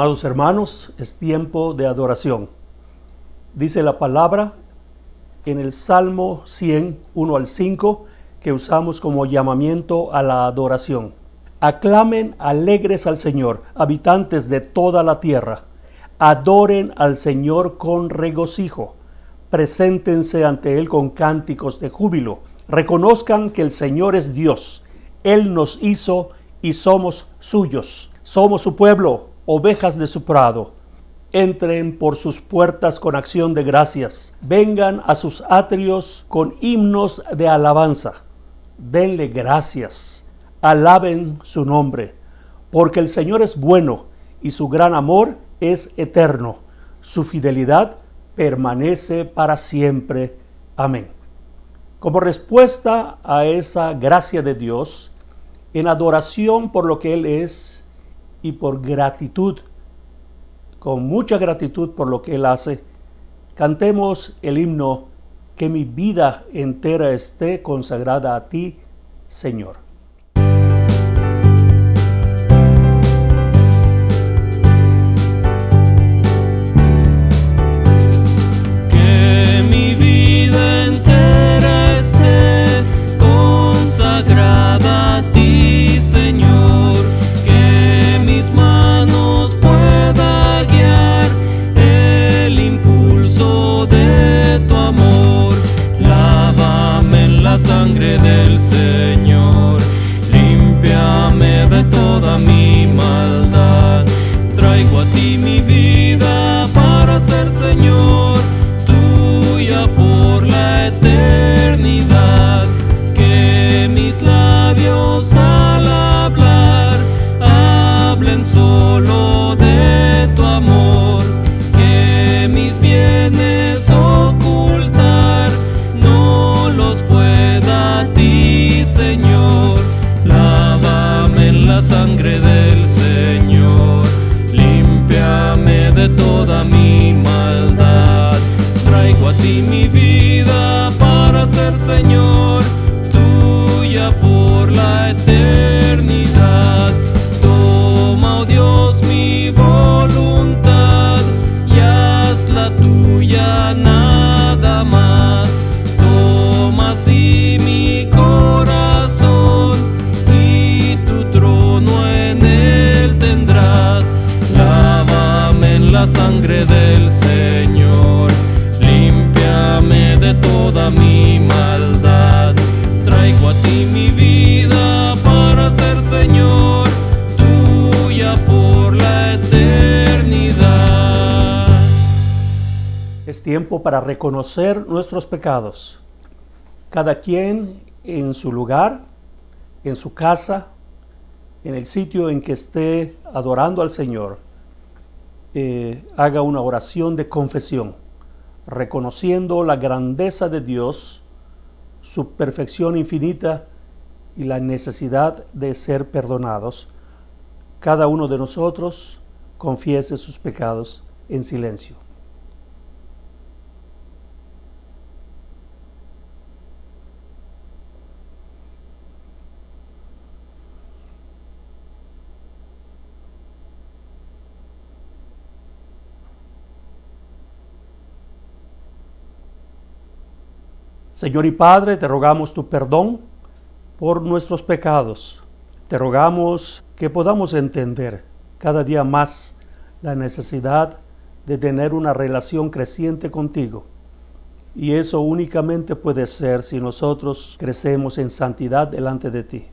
Amados hermanos, es tiempo de adoración. Dice la palabra en el Salmo 100, 1 al 5, que usamos como llamamiento a la adoración. Aclamen alegres al Señor, habitantes de toda la tierra. Adoren al Señor con regocijo. Preséntense ante Él con cánticos de júbilo. Reconozcan que el Señor es Dios. Él nos hizo y somos suyos. Somos su pueblo, ovejas de su prado. Entren por sus puertas con acción de gracias. Vengan a sus atrios con himnos de alabanza. Denle gracias. Alaben su nombre. Porque el Señor es bueno y su gran amor es eterno. Su fidelidad permanece para siempre. Amén. Como respuesta a esa gracia de Dios, en adoración por lo que Él es y por gratitud, con mucha gratitud por lo que Él hace, cantemos el himno Que mi vida entera esté consagrada a ti, Señor. Que mi vida entera esté consagrada a ti, Señor. Que mis manos pueda guiar el impulso de tu amor. Lávame en la sangre del Señor. Límpiame de toda mi maldad. Traigo a ti mi vida para ser Señor tuya por la eternidad. Que mis labios al hablar hablen solo de tu amor. Que mis bienes ocultar no los pueda a ti, Señor. Lávame en la sangre del Señor. Límpiame de toda mi maldad. Traigo a ti mi vida para ser Señor tuya por la eternidad. Toma, oh Dios, mi voluntad y hazla tuya nada más. Toma así mi corazón y tu trono en él tendrás. Lávame en la sangre del Señor. Límpiame de toda mi maldad. Traigo a ti mi vida para ser Señor tuya por la eternidad. Es tiempo para reconocer nuestros pecados. Cada quien en su lugar, en su casa, en el sitio en que esté adorando al Señor, haga una oración de confesión, reconociendo la grandeza de Dios, su perfección infinita y la necesidad de ser perdonados. Cada uno de nosotros confiese sus pecados en silencio. Señor y Padre, te rogamos tu perdón por nuestros pecados. Te rogamos que podamos entender cada día más la necesidad de tener una relación creciente contigo. Y eso únicamente puede ser si nosotros crecemos en santidad delante de ti.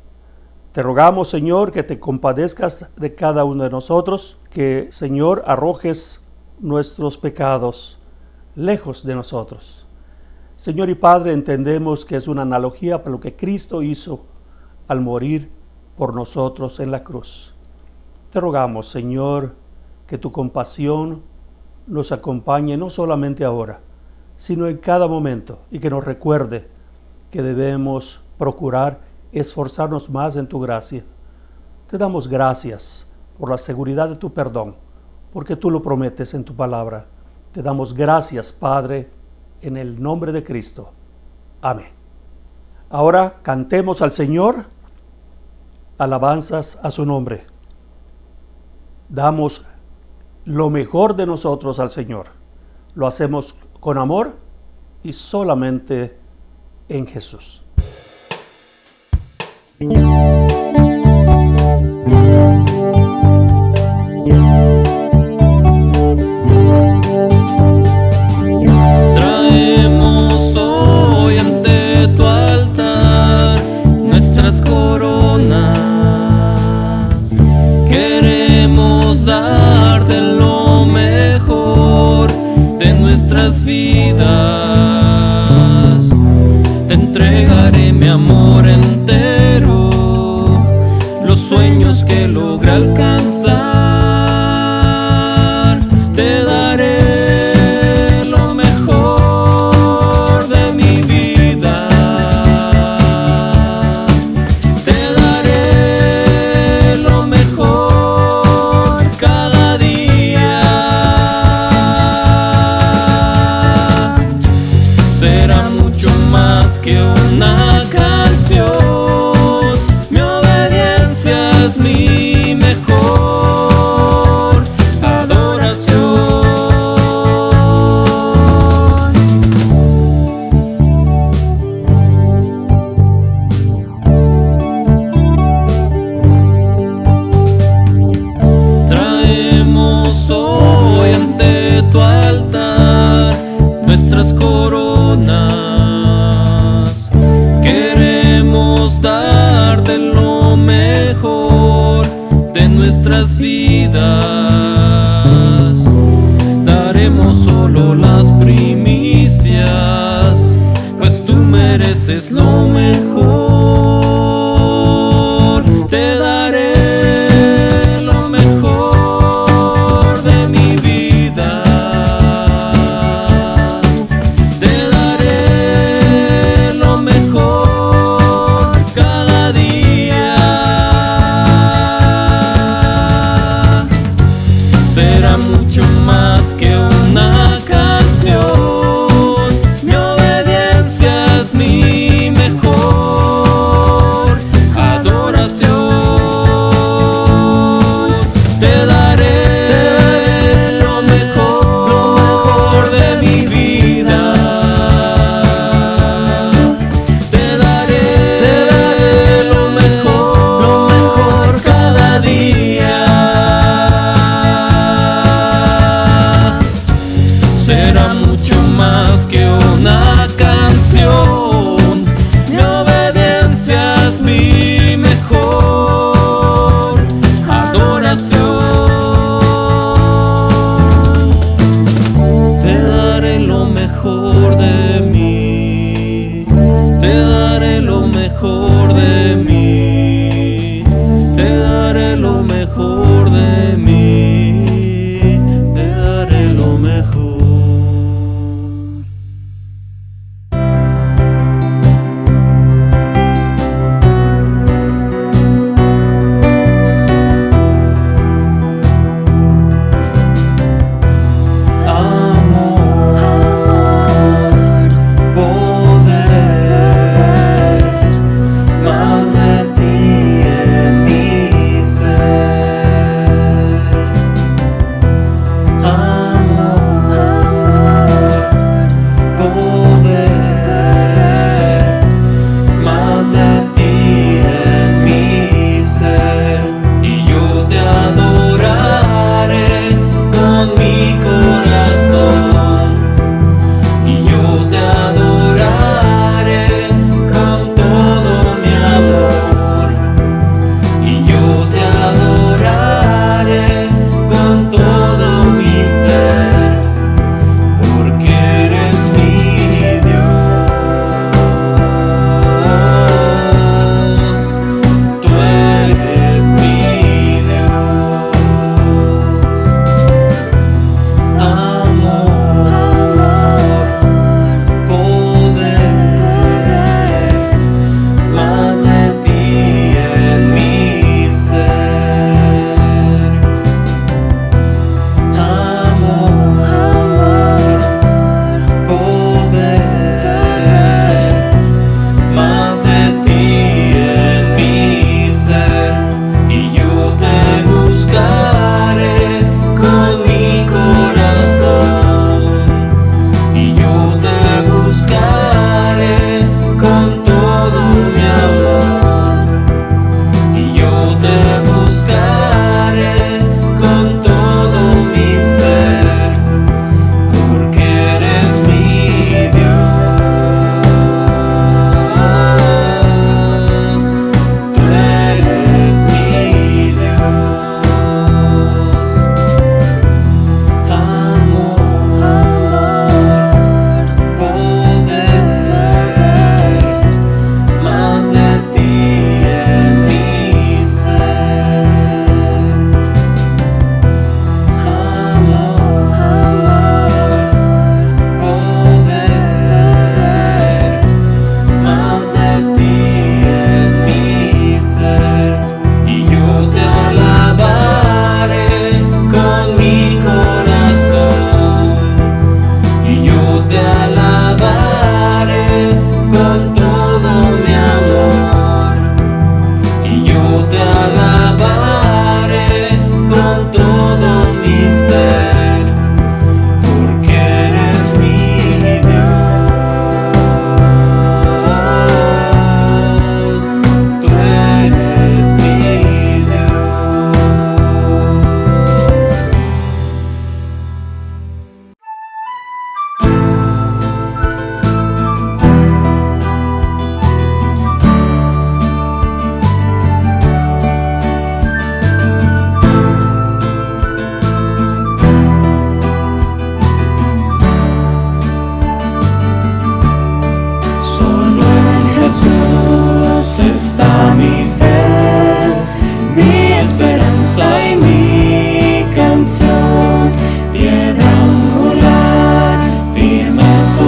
Te rogamos, Señor, que te compadezcas de cada uno de nosotros, que, Señor, arrojes nuestros pecados lejos de nosotros. Señor y Padre, entendemos que es una analogía para lo que Cristo hizo al morir por nosotros en la cruz. Te rogamos, Señor, que tu compasión nos acompañe no solamente ahora, sino en cada momento, y que nos recuerde que debemos procurar esforzarnos más en tu gracia. Te damos gracias por la seguridad de tu perdón, porque tú lo prometes en tu palabra. Te damos gracias, Padre, en el nombre de Cristo. Amén. Ahora cantemos al Señor alabanzas a su nombre. Damos lo mejor de nosotros al Señor. Lo hacemos con amor y solamente en Jesús. Traemos hoy ante tu altar nuestras coronas. Queremos darte lo mejor de nuestras vidas. Te entregaré mi amor entero, los sueños que logré alcanzar. Te daré lo mejor de mi vida. Te daré lo mejor cada día. Será mucho más que una canción. Mi obediencia es mi mejor adoración. Traemos hoy ante tu altar nuestras coronas. Queremos darte lo mejor de nuestras vidas. Daremos solo las primicias, pues tú mereces lo mejor. Te daré lo mejor de mi vida. Te daré lo mejor cada día. Será mucho más que una canción. Mi obediencia es mi mejor adoración. Te daré lo mejor de mi vida. Te daré lo mejor cada día. Será mucho más que una canción. Mi obediencia es mi mejor adoración. Te daré lo mejor de mí. Te daré lo mejor de mí. Te daré lo mejor de mí. Te daré lo mejor. Amor, poder, más de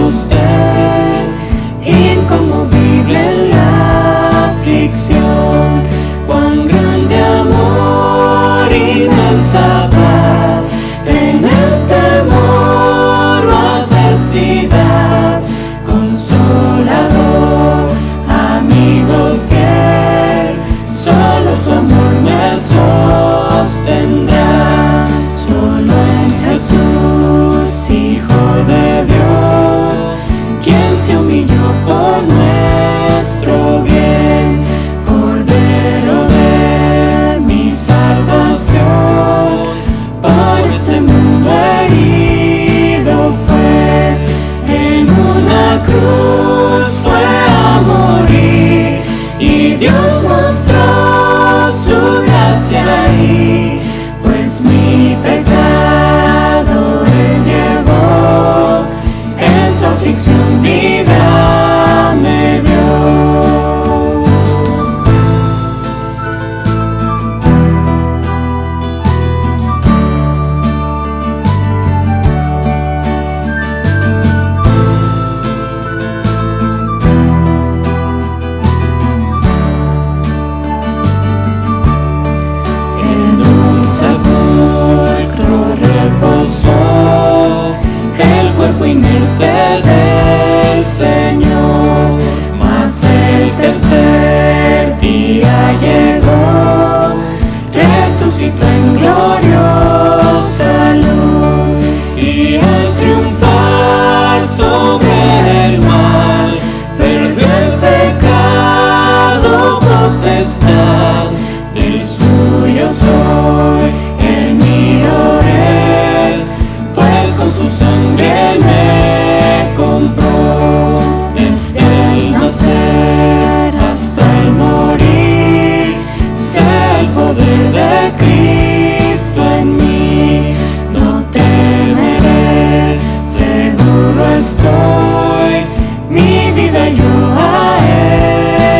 sostén, inconmovible en la aflicción. Cuán grande amor, inmensa paz, en el temor o adversidad. Consolador, amigo fiel, solo su amor me sostendrá. Solo en Jesús, Hijo de Dios, quien se humilló por nuestro bien, Cordero de mi salvación, por este mundo herido fue, en una cruz fue a morir, y Dios mostró su gracia ahí, pues mi pecado Él llevó, en su aflicción vida me dio. En un sepulcro reposó el cuerpo inerte del Señor, mas el tercer día llegó, resucitó en gloriosa luz, y al triunfar sobre el mal, perdió el pecado potestad. Del suyo soy, el mío es, pues con su sangre Él me compró. Desde el nacer hasta el morir, sé el poder de Cristo en mí. No temeré, seguro estoy, mi vida yo a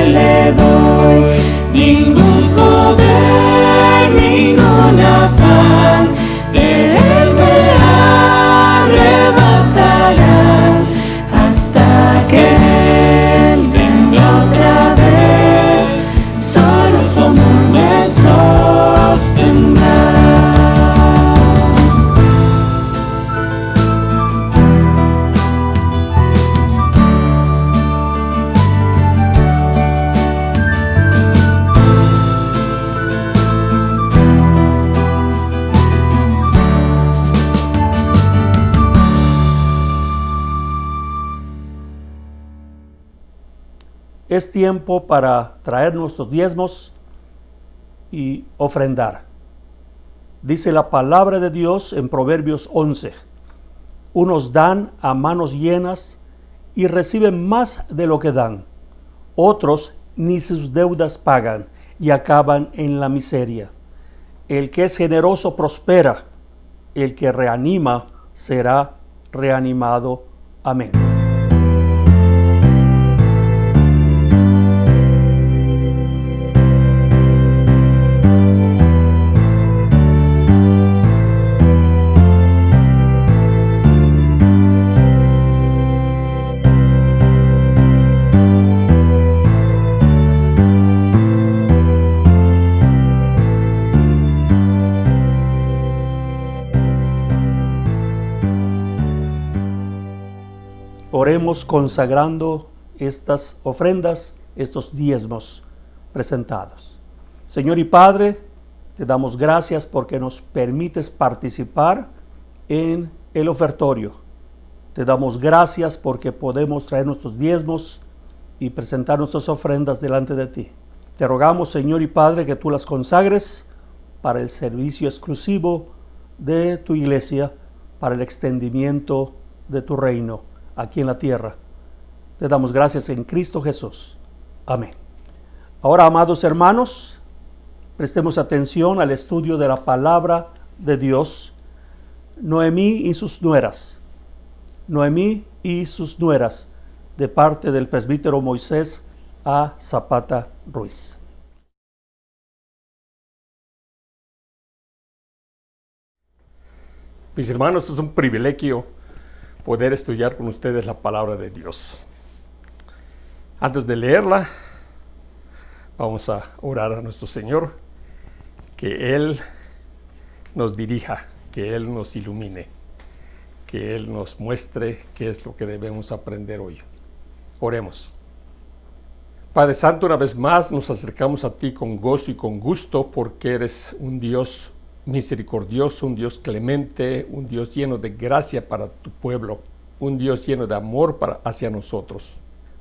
Él le doy. Ningún poder, ningún afán de Él me arrebatarán, hasta que Él venga otra vez, solo su amor me sostendrá. Es tiempo para traer nuestros diezmos y ofrendar. Dice la palabra de Dios en Proverbios 11: unos dan a manos llenas y reciben más de lo que dan. Otros ni sus deudas pagan y acaban en la miseria. El que es generoso prospera, el que reanima será reanimado. Amén. Oremos consagrando estas ofrendas, estos diezmos presentados. Señor y Padre, te damos gracias porque nos permites participar en el ofertorio. Te damos gracias porque podemos traer nuestros diezmos y presentar nuestras ofrendas delante de ti. Te rogamos, Señor y Padre, que tú las consagres para el servicio exclusivo de tu iglesia, para el extendimiento de tu reino aquí en la tierra. Te damos gracias en Cristo Jesús. Amén. Ahora, amados hermanos, prestemos atención al estudio de la palabra de Dios. Noemí y sus nueras. Noemí y sus nueras, de parte del presbítero Moisés A. Zapata Ruiz. Mis hermanos, es un privilegio poder estudiar con ustedes la palabra de Dios. Antes de leerla, vamos a orar a nuestro Señor, que Él nos dirija, que Él nos ilumine, que Él nos muestre qué es lo que debemos aprender hoy. Oremos. Padre Santo, una vez más nos acercamos a ti con gozo y con gusto, porque eres un Dios misericordioso, un Dios clemente, un Dios lleno de gracia para tu pueblo, un Dios lleno de amor hacia nosotros.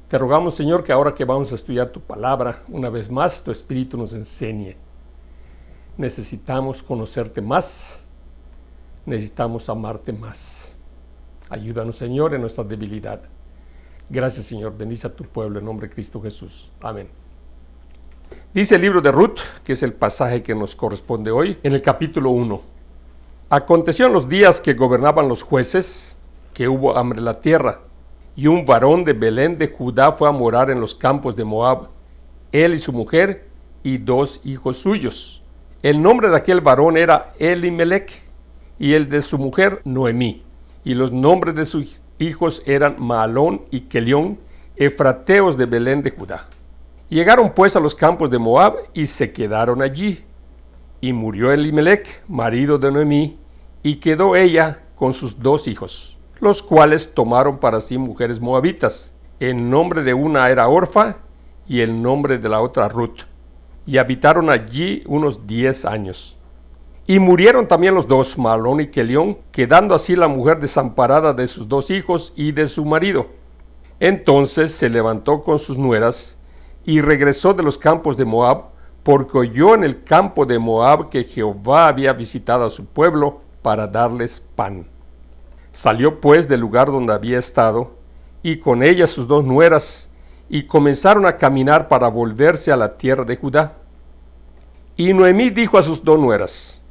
Te rogamos, Señor, que ahora que vamos a estudiar tu palabra, una vez más tu Espíritu nos enseñe. Necesitamos conocerte más, necesitamos amarte más. Ayúdanos, Señor, en nuestra debilidad. Gracias, Señor. Bendice a tu pueblo en nombre de Cristo Jesús. Amén. Dice el libro de Ruth, que es el pasaje que nos corresponde hoy, en el capítulo 1. Aconteció en los días que gobernaban los jueces, que hubo hambre en la tierra, y un varón de Belén de Judá fue a morar en los campos de Moab, él y su mujer y 2 hijos suyos. El nombre de aquel varón era Elimelech, y el de su mujer Noemí, y los nombres de sus hijos eran Mahalón y Kelión, efrateos de Belén de Judá. Llegaron pues a los campos de Moab y se quedaron allí. Y murió Elimelech, marido de Noemí, y quedó ella con sus 2 hijos, los cuales tomaron para sí mujeres moabitas. El nombre de una era Orfa y el nombre de la otra Ruth. Y habitaron allí unos 10 años. Y murieron también los 2, Mahalón y Kelión, quedando así la mujer desamparada de sus 2 hijos y de su marido. Entonces se levantó con sus nueras y regresó de los campos de Moab, porque oyó en el campo de Moab que Jehová había visitado a su pueblo para darles pan. Salió pues del lugar donde había estado, y con ella sus 2 nueras, y comenzaron a caminar para volverse a la tierra de Judá. Y Noemí dijo a sus 2 nueras: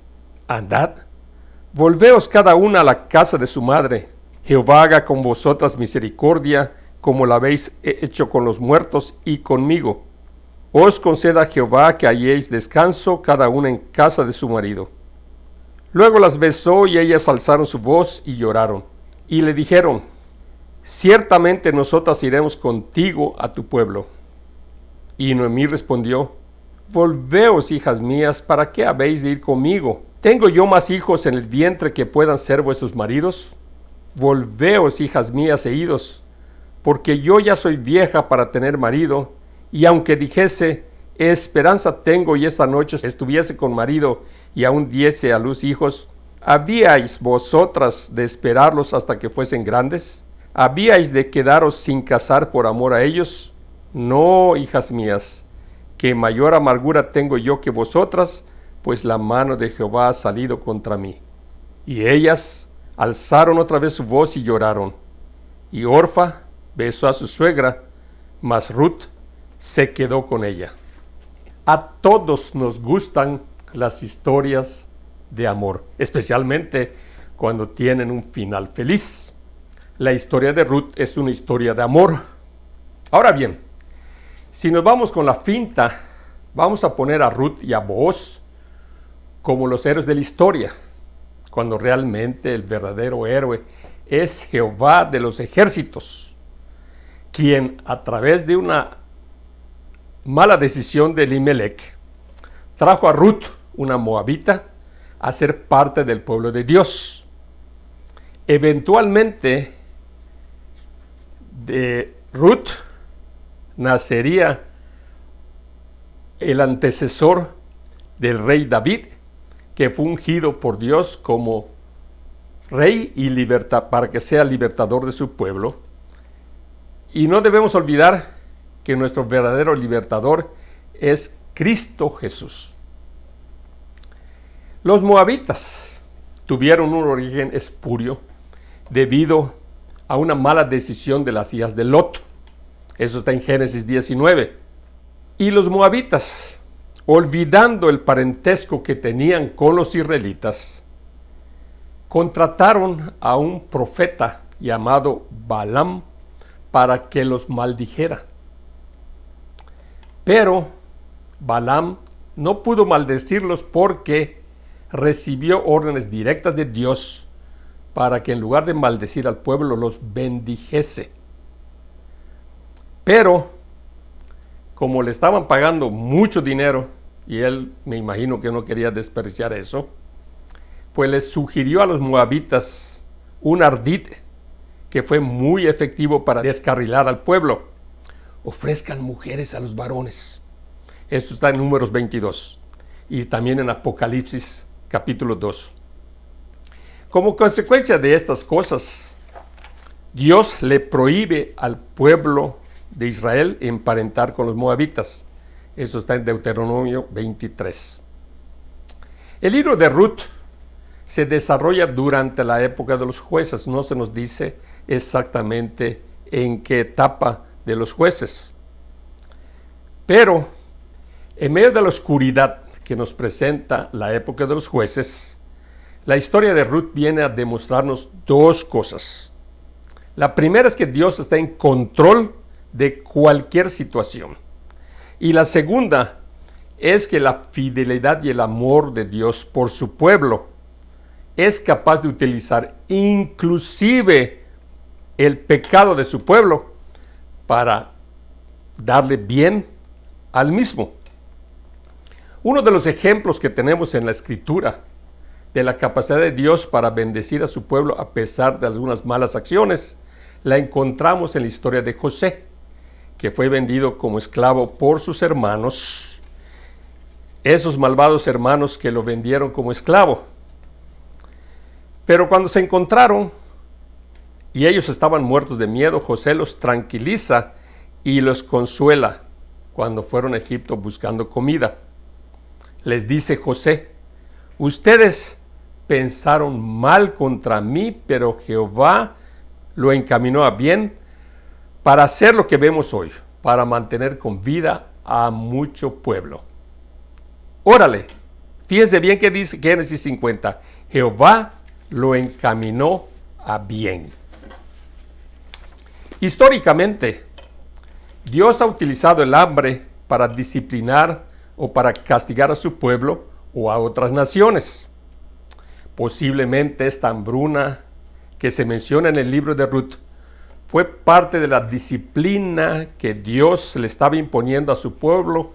Andad, volveos cada una a la casa de su madre. Jehová haga con vosotras misericordia, como la habéis hecho con los muertos y conmigo. Os conceda Jehová que halléis descanso cada una en casa de su marido. Luego las besó, y ellas alzaron su voz y lloraron. Y le dijeron: Ciertamente nosotras iremos contigo a tu pueblo. Y Noemí respondió: Volveos, hijas mías, ¿para qué habéis de ir conmigo? ¿Tengo yo más hijos en el vientre que puedan ser vuestros maridos? Volveos, hijas mías, e idos, porque yo ya soy vieja para tener marido, y aunque dijese, esperanza tengo y esta noche estuviese con marido y aún diese a luz hijos, ¿habíais vosotras de esperarlos hasta que fuesen grandes? ¿Habíais de quedaros sin casar por amor a ellos? No, hijas mías, que mayor amargura tengo yo que vosotras, pues la mano de Jehová ha salido contra mí. Y ellas alzaron otra vez su voz y lloraron. Y Orfa besó a su suegra, mas Ruth se quedó con ella. A todos nos gustan las historias de amor, especialmente cuando tienen un final feliz. La historia de Ruth es una historia de amor. Ahora bien, si nos vamos con la finta, vamos a poner a Ruth y a Booz como los héroes de la historia, cuando realmente el verdadero héroe es Jehová de los ejércitos, quien a través de una mala decisión de Elimelech trajo a Ruth, una moabita, a ser parte del pueblo de Dios. Eventualmente de Ruth nacería el antecesor del rey David, que fue ungido por Dios como rey y para que sea libertador de su pueblo. Y no debemos olvidar que nuestro verdadero libertador es Cristo Jesús. Los moabitas tuvieron un origen espurio debido a una mala decisión de las hijas de Lot. Eso está en Génesis 19. Y los moabitas, olvidando el parentesco que tenían con los israelitas, contrataron a un profeta llamado Balaam para que los maldijera. Pero Balaam no pudo maldecirlos porque recibió órdenes directas de Dios para que en lugar de maldecir al pueblo, los bendijese. Pero, como le estaban pagando mucho dinero, y él me imagino que no quería desperdiciar eso, pues les sugirió a los moabitas un ardid que fue muy efectivo para descarrilar al pueblo. Ofrezcan mujeres a los varones. Esto está en Números 22 y también en Apocalipsis capítulo 2. Como consecuencia de estas cosas, Dios le prohíbe al pueblo de Israel emparentar con los moabitas. Eso está en Deuteronomio 23. El libro de Ruth se desarrolla durante la época de los jueces. No se nos dice exactamente en qué etapa de los jueces. Pero en medio de la oscuridad que nos presenta la época de los jueces, la historia de Ruth viene a demostrarnos dos cosas. La primera es que Dios está en control de cualquier situación. Y la segunda es que la fidelidad y el amor de Dios por su pueblo es capaz de utilizar inclusive el pecado de su pueblo para darle bien al mismo. Uno de los ejemplos que tenemos en la Escritura de la capacidad de Dios para bendecir a su pueblo a pesar de algunas malas acciones, la encontramos en la historia de José, que fue vendido como esclavo por sus hermanos, esos malvados hermanos que lo vendieron como esclavo. Pero cuando se encontraron y ellos estaban muertos de miedo, José los tranquiliza y los consuela cuando fueron a Egipto buscando comida. Les dice José: ustedes pensaron mal contra mí, pero Jehová lo encaminó a bien para hacer lo que vemos hoy, para mantener con vida a mucho pueblo. Órale, fíjense bien que dice Génesis 50, Jehová lo encaminó a bien. Históricamente, Dios ha utilizado el hambre para disciplinar o para castigar a su pueblo o a otras naciones. Posiblemente esta hambruna que se menciona en el libro de Ruth fue parte de la disciplina que Dios le estaba imponiendo a su pueblo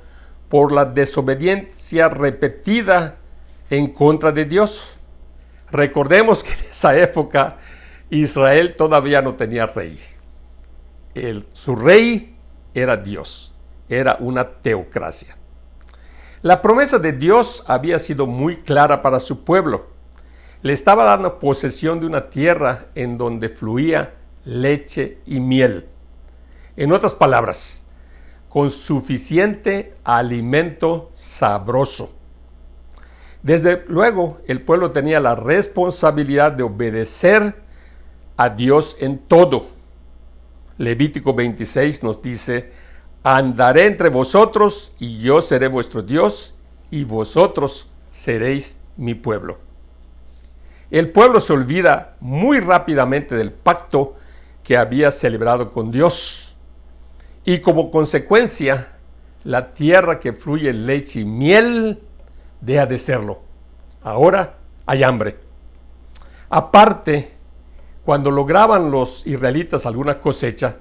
por la desobediencia repetida en contra de Dios. Recordemos que en esa época Israel todavía no tenía rey. Su rey era Dios, era una teocracia. La promesa de Dios había sido muy clara para su pueblo. Le estaba dando posesión de una tierra en donde fluía leche y miel. En otras palabras, con suficiente alimento sabroso. Desde luego, el pueblo tenía la responsabilidad de obedecer a Dios en todo. Levítico 26 nos dice: andaré entre vosotros y yo seré vuestro Dios y vosotros seréis mi pueblo. El pueblo se olvida muy rápidamente del pacto que había celebrado con Dios. Y como consecuencia, la tierra que fluye leche y miel deja de serlo. Ahora hay hambre. Aparte, cuando lograban los israelitas alguna cosecha,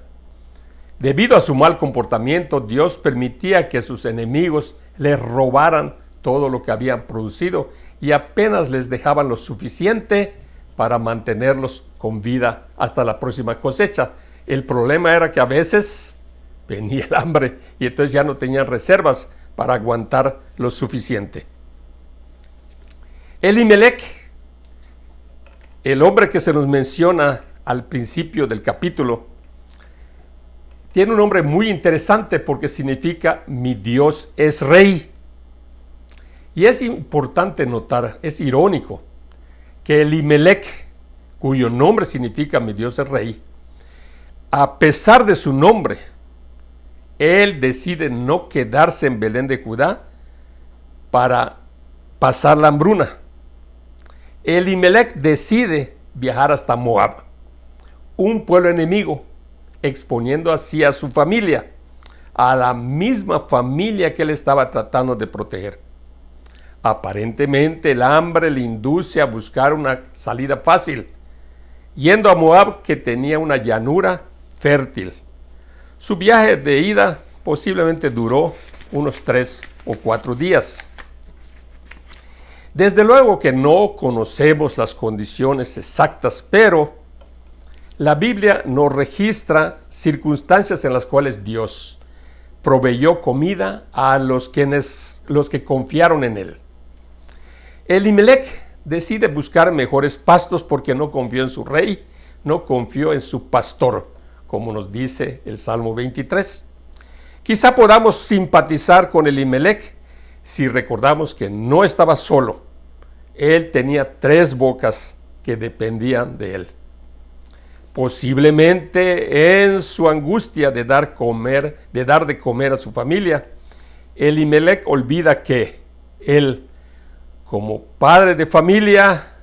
debido a su mal comportamiento, Dios permitía que sus enemigos les robaran todo lo que habían producido y apenas les dejaban lo suficiente para mantenerlos con vida hasta la próxima cosecha. El problema era que a veces venía el hambre y entonces ya no tenían reservas para aguantar lo suficiente. Elimelech, el hombre que se nos menciona al principio del capítulo, tiene un nombre muy interesante porque significa mi Dios es rey. Y es importante notar, es irónico, que Elimelech, cuyo nombre significa mi Dios es rey, a pesar de su nombre, él decide no quedarse en Belén de Judá para pasar la hambruna. Elimelech decide viajar hasta Moab, un pueblo enemigo, exponiendo así a su familia, a la misma familia que él estaba tratando de proteger. Aparentemente el hambre le induce a buscar una salida fácil, yendo a Moab, que tenía una llanura fértil. Su viaje de ida posiblemente duró unos 3 o 4 días. Desde luego que no conocemos las condiciones exactas, pero la Biblia nos registra circunstancias en las cuales Dios proveyó comida a los que confiaron en él. Elimelec decide buscar mejores pastos porque no confió en su rey, no confió en su pastor, como nos dice el Salmo 23. Quizá podamos simpatizar con Elimelec si recordamos que no estaba solo. Él tenía 3 bocas que dependían de él. Posiblemente en su angustia de dar de comer a su familia, Elimelec olvida que él, como padre de familia,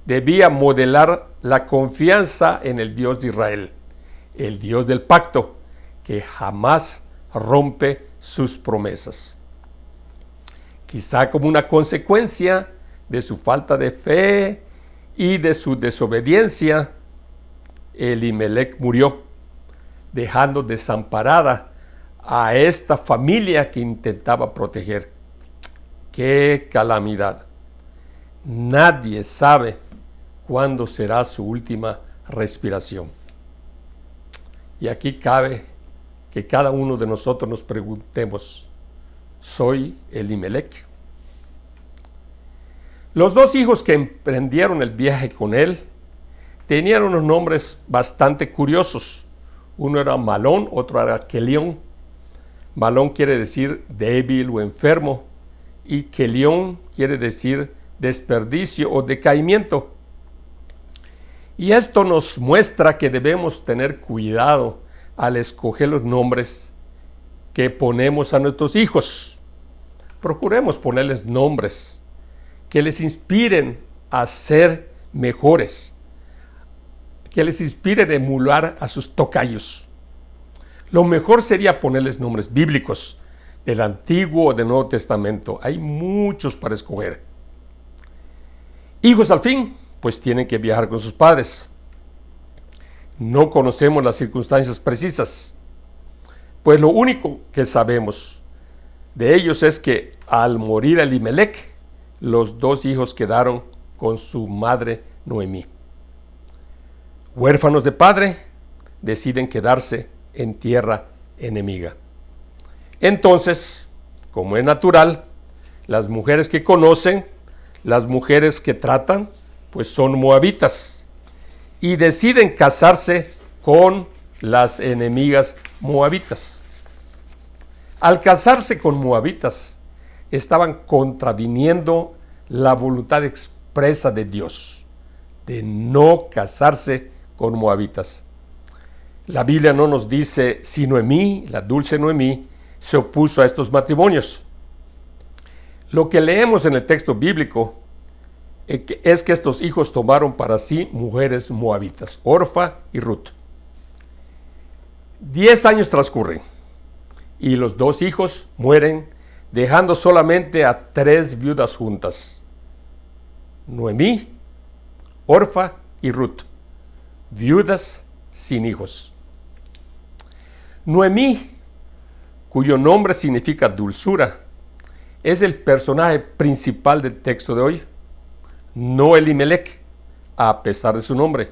debía modelar la confianza en el Dios de Israel, el Dios del pacto, que jamás rompe sus promesas. Quizá como una consecuencia de su falta de fe y de su desobediencia, Elimelec murió, dejando desamparada a esta familia que intentaba proteger. ¡Qué calamidad! Nadie sabe cuándo será su última respiración. Y aquí cabe que cada uno de nosotros nos preguntemos, ¿soy Elimelec? Los 2 hijos que emprendieron el viaje con él tenían unos nombres bastante curiosos. Uno era Malón, otro era Quelión. Malón quiere decir débil o enfermo, y Quelión quiere decir desperdicio o decaimiento. Y esto nos muestra que debemos tener cuidado al escoger los nombres que ponemos a nuestros hijos. Procuremos ponerles nombres que les inspiren a ser mejores, que les inspiren a emular a sus tocayos. Lo mejor sería ponerles nombres bíblicos del Antiguo o del Nuevo Testamento. Hay muchos para escoger. Hijos al fin, pues tienen que viajar con sus padres. No conocemos las circunstancias precisas, pues lo único que sabemos de ellos es que al morir Elimelec, los 2 hijos quedaron con su madre Noemí. Huérfanos de padre, deciden quedarse en tierra enemiga. Entonces, como es natural, las mujeres que conocen, las mujeres que tratan, pues son moabitas, y deciden casarse con las enemigas moabitas. Al casarse con moabitas, estaban contraviniendo la voluntad expresa de Dios de no casarse con moabitas. La Biblia no nos dice si Noemí, la dulce Noemí, se opuso a estos matrimonios. Lo que leemos en el texto bíblico es que estos hijos tomaron para sí mujeres moabitas, Orfa y Ruth. 10 años transcurren y los 2 hijos mueren, dejando solamente a 3 viudas juntas: Noemí, Orfa y Ruth, viudas sin hijos. Noemí, cuyo nombre significa dulzura, es el personaje principal del texto de hoy, no Elimelec, a pesar de su nombre.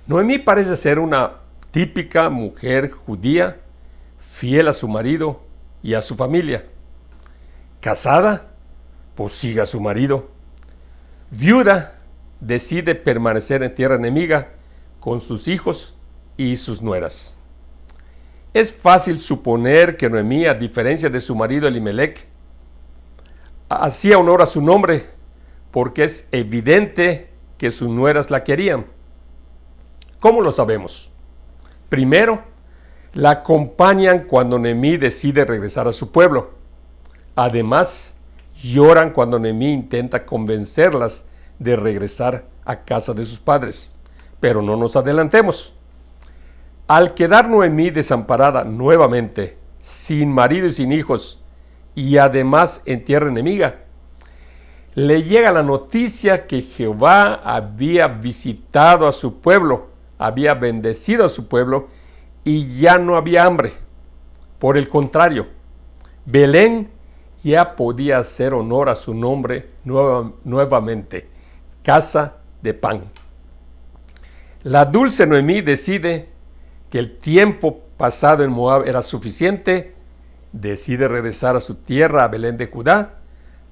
Noemí parece ser una típica mujer judía, fiel a su marido y a su familia. Casada, pues sigue a su marido. Viuda, decide permanecer en tierra enemiga con sus hijos y sus nueras. Es fácil suponer que Noemí, a diferencia de su marido Elimelec, hacía honor a su nombre, porque es evidente que sus nueras la querían. ¿Cómo lo sabemos? Primero, la acompañan cuando Noemí decide regresar a su pueblo. Además, lloran cuando Noemí intenta convencerlas de regresar a casa de sus padres. Pero no nos adelantemos. Al quedar Noemí desamparada nuevamente, sin marido y sin hijos, y además en tierra enemiga, le llega la noticia que Jehová había visitado a su pueblo, había bendecido a su pueblo y ya no había hambre. Por el contrario, Belén ya podía hacer honor a su nombre nuevamente, casa de pan. La dulce Noemí decide que el tiempo pasado en Moab era suficiente, decide regresar a su tierra, a Belén de Judá,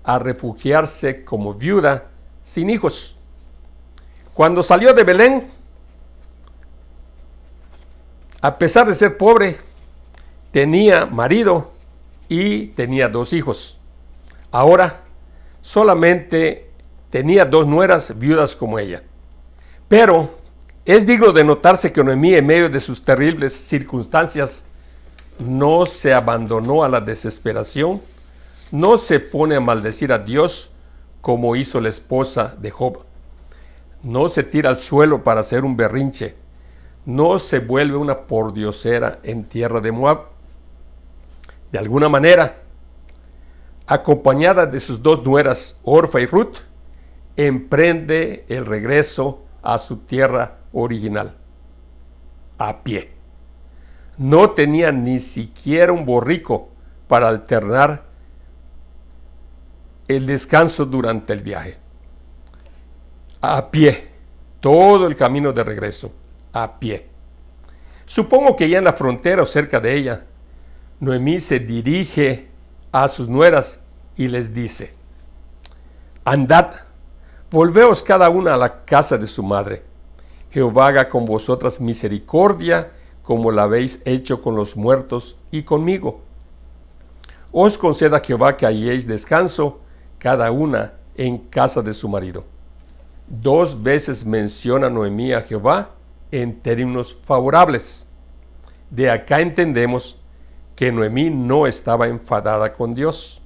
a refugiarse como viuda sin hijos. Cuando salió de Belén, a pesar de ser pobre, tenía marido y tenía 2 hijos. Ahora solamente tenía 2 nueras viudas como ella. Pero es digno de notarse que Noemí, en medio de sus terribles circunstancias, no se abandonó a la desesperación, no se pone a maldecir a Dios como hizo la esposa de Job. No se tira al suelo para hacer un berrinche. No se vuelve una pordiosera en tierra de Moab. De alguna manera, acompañada de sus 2 nueras, Orfa y Ruth, emprende el regreso a su tierra original, a pie. No tenía ni siquiera un borrico para alternar el descanso durante el viaje. A pie, todo el camino de regreso, a pie. Supongo que ya en la frontera o cerca de ella, Noemí se dirige a sus nueras y les dice: andad, volveos cada una a la casa de su madre. Jehová haga con vosotras misericordia, como la habéis hecho con los muertos y conmigo. Os conceda Jehová que halléis descanso, cada una en casa de su marido. 2 veces menciona Noemí a Jehová en términos favorables. De acá entendemos que Noemí no estaba enfadada con Dios.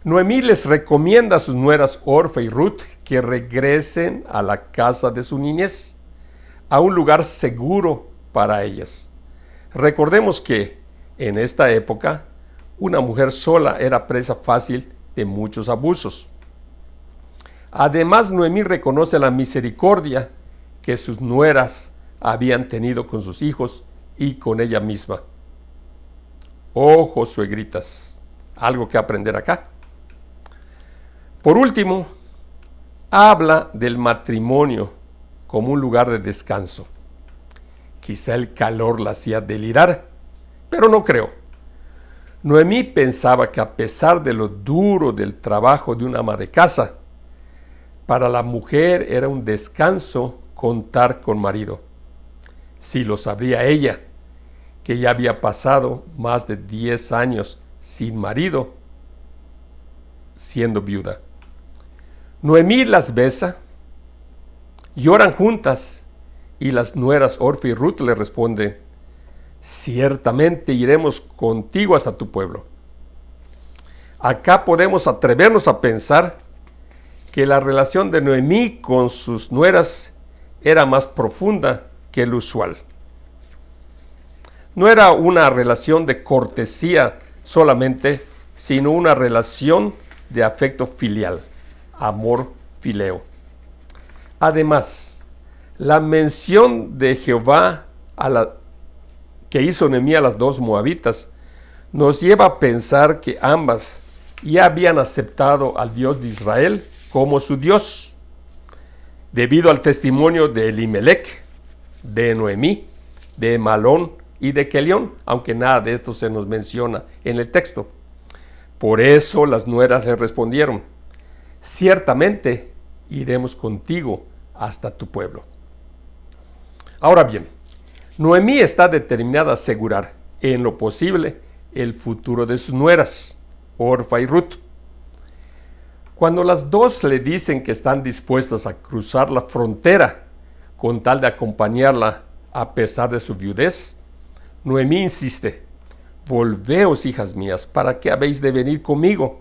Noemí les recomienda a sus nueras Orfa y Ruth que regresen a la casa de su niñez, a un lugar seguro para ellas. Recordemos que en esta época una mujer sola era presa fácil de muchos abusos. Además, Noemí reconoce la misericordia que sus nueras habían tenido con sus hijos y con ella misma. Ojo, suegritas, algo que aprender acá. Por último, habla del matrimonio como un lugar de descanso. Quizá el calor la hacía delirar, pero no creo. Noemí pensaba que a pesar de lo duro del trabajo de una ama de casa, para la mujer era un descanso contar con marido. Si lo sabría ella, que ya había pasado más de 10 años sin marido, siendo viuda. Noemí las besa, lloran juntas, y las nueras Orfa y Ruth le responden: ciertamente iremos contigo hasta tu pueblo. Acá podemos atrevernos a pensar que la relación de Noemí con sus nueras era más profunda que lo usual. No era una relación de cortesía solamente, sino una relación de afecto filial, amor fileo. Además, la mención de Jehová que hizo Noemí a las 2 moabitas nos lleva a pensar que ambas ya habían aceptado al Dios de Israel como su Dios, debido al testimonio de Elimelech, de Noemí, de Malón y de Kelión, aunque nada de esto se nos menciona en el texto. Por eso las nueras le respondieron: ciertamente iremos contigo hasta tu pueblo. Ahora bien, Noemí está determinada a asegurar, en lo posible, el futuro de sus nueras, Orfa y Ruth. Cuando las 2 le dicen que están dispuestas a cruzar la frontera con tal de acompañarla a pesar de su viudez, Noemí insiste: volveos, hijas mías, ¿para qué habéis de venir conmigo?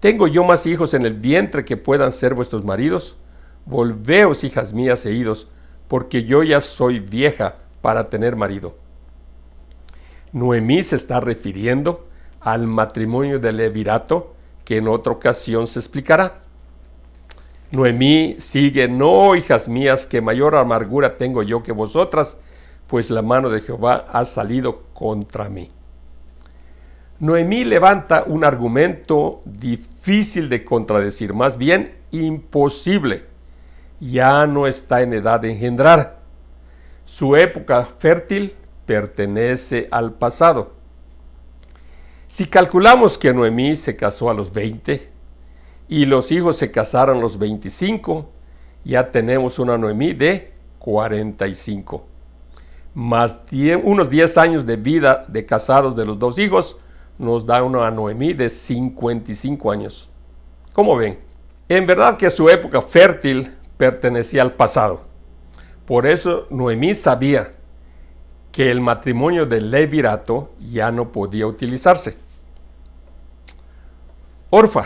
¿Tengo yo más hijos en el vientre que puedan ser vuestros maridos? Volveos, hijas mías e idos, porque yo ya soy vieja para tener marido. Noemí se está refiriendo al matrimonio de levirato, que en otra ocasión se explicará. Noemí sigue: no, hijas mías, que mayor amargura tengo yo que vosotras, pues la mano de Jehová ha salido contra mí. Noemí levanta un argumento difícil de contradecir, más bien imposible. Ya no está en edad de engendrar. Su época fértil pertenece al pasado. Si calculamos que Noemí se casó a los 20 y los hijos se casaron a los 25, ya tenemos una Noemí de 45. Más unos 10 años de vida de casados de los dos hijos nos da una Noemí de 55 años. ¿Cómo ven? En verdad que su época fértil pertenecía al pasado. Por eso Noemí sabía que el matrimonio de levirato ya no podía utilizarse. Orfa,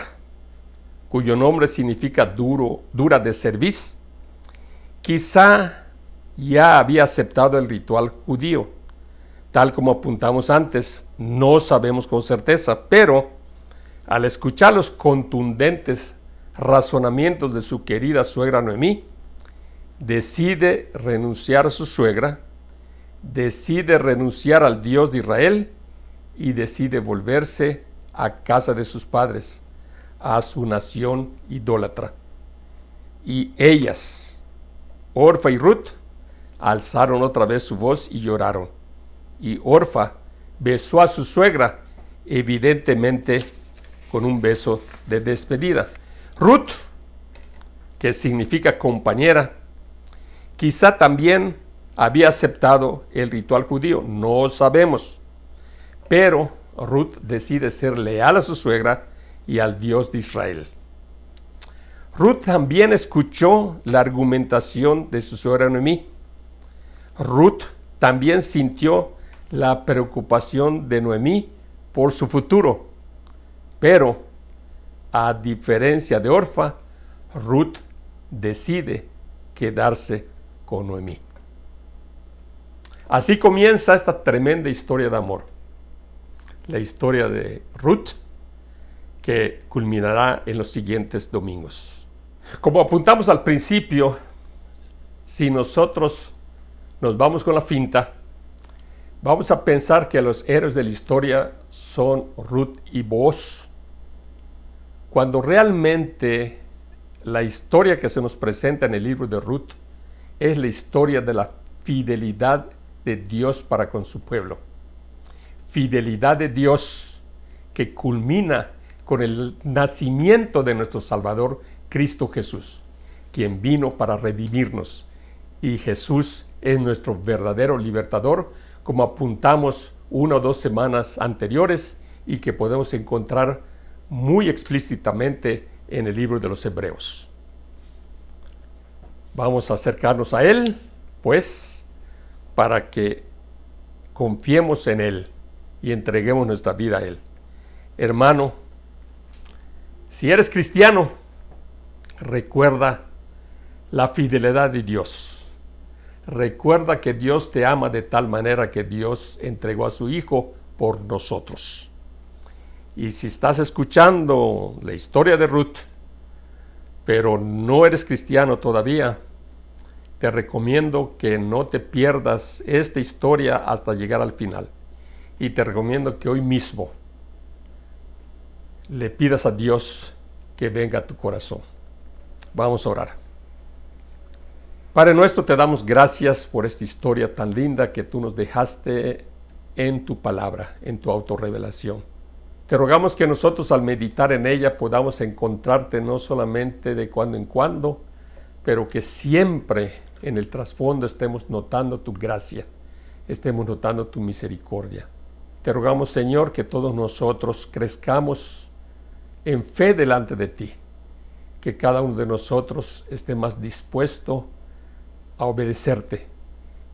cuyo nombre significa dura de cerviz, quizá ya había aceptado el ritual judío. Tal como apuntamos antes, no sabemos con certeza, pero al escuchar los contundentes razonamientos de su querida suegra Noemí, decide renunciar a su suegra, decide renunciar al Dios de Israel y decide volverse a casa de sus padres, a su nación idólatra. Y ellas, Orfa y Ruth, alzaron otra vez su voz y lloraron. Y Orfa besó a su suegra, evidentemente con un beso de despedida. Ruth, que significa compañera, quizá también había aceptado el ritual judío, no sabemos. Pero Ruth decide ser leal a su suegra y al Dios de Israel. Ruth también escuchó la argumentación de su suegra Noemí. Ruth también sintió la preocupación de Noemí por su futuro. Pero, a diferencia de Orfa, Ruth decide quedarse con Noemí. Así comienza esta tremenda historia de amor. La historia de Ruth, que culminará en los siguientes domingos. Como apuntamos al principio, si nosotros nos vamos con la finta, vamos a pensar que los héroes de la historia son Ruth y Booz, cuando realmente la historia que se nos presenta en el libro de Ruth es la historia de la fidelidad de Dios para con su pueblo. Fidelidad de Dios que culmina con el nacimiento de nuestro Salvador, Cristo Jesús, quien vino para redimirnos. Y Jesús es nuestro verdadero libertador, como apuntamos 1 o 2 semanas anteriores y que podemos encontrar muy explícitamente en el libro de los Hebreos. Vamos a acercarnos a Él, pues, para que confiemos en Él y entreguemos nuestra vida a Él. Hermano, si eres cristiano, recuerda la fidelidad de Dios. Recuerda que Dios te ama de tal manera que Dios entregó a su Hijo por nosotros. Y si estás escuchando la historia de Ruth, pero no eres cristiano todavía, te recomiendo que no te pierdas esta historia hasta llegar al final. Y te recomiendo que hoy mismo le pidas a Dios que venga a tu corazón. Vamos a orar. Padre nuestro, te damos gracias por esta historia tan linda que tú nos dejaste en tu palabra, en tu autorrevelación. Te rogamos que nosotros al meditar en ella podamos encontrarte no solamente de cuando en cuando, pero que siempre en el trasfondo estemos notando tu gracia, estemos notando tu misericordia. Te rogamos, Señor, que todos nosotros crezcamos en fe delante de ti, que cada uno de nosotros esté más dispuesto a obedecerte,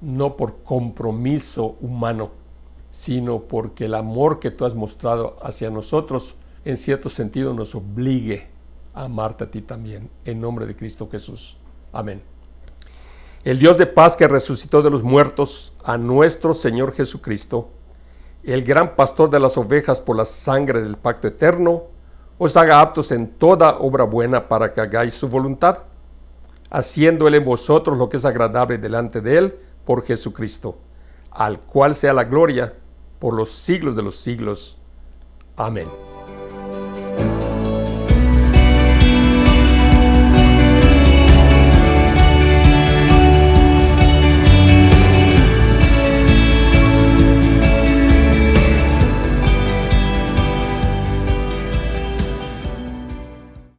no por compromiso humano, sino porque el amor que tú has mostrado hacia nosotros, en cierto sentido, nos obligue a amarte a ti también, en nombre de Cristo Jesús. Amén. El Dios de paz que resucitó de los muertos a nuestro Señor Jesucristo, el gran pastor de las ovejas por la sangre del pacto eterno, os haga aptos en toda obra buena para que hagáis su voluntad, haciendo Él en vosotros lo que es agradable delante de Él por Jesucristo, al cual sea la gloria por los siglos de los siglos. Amén.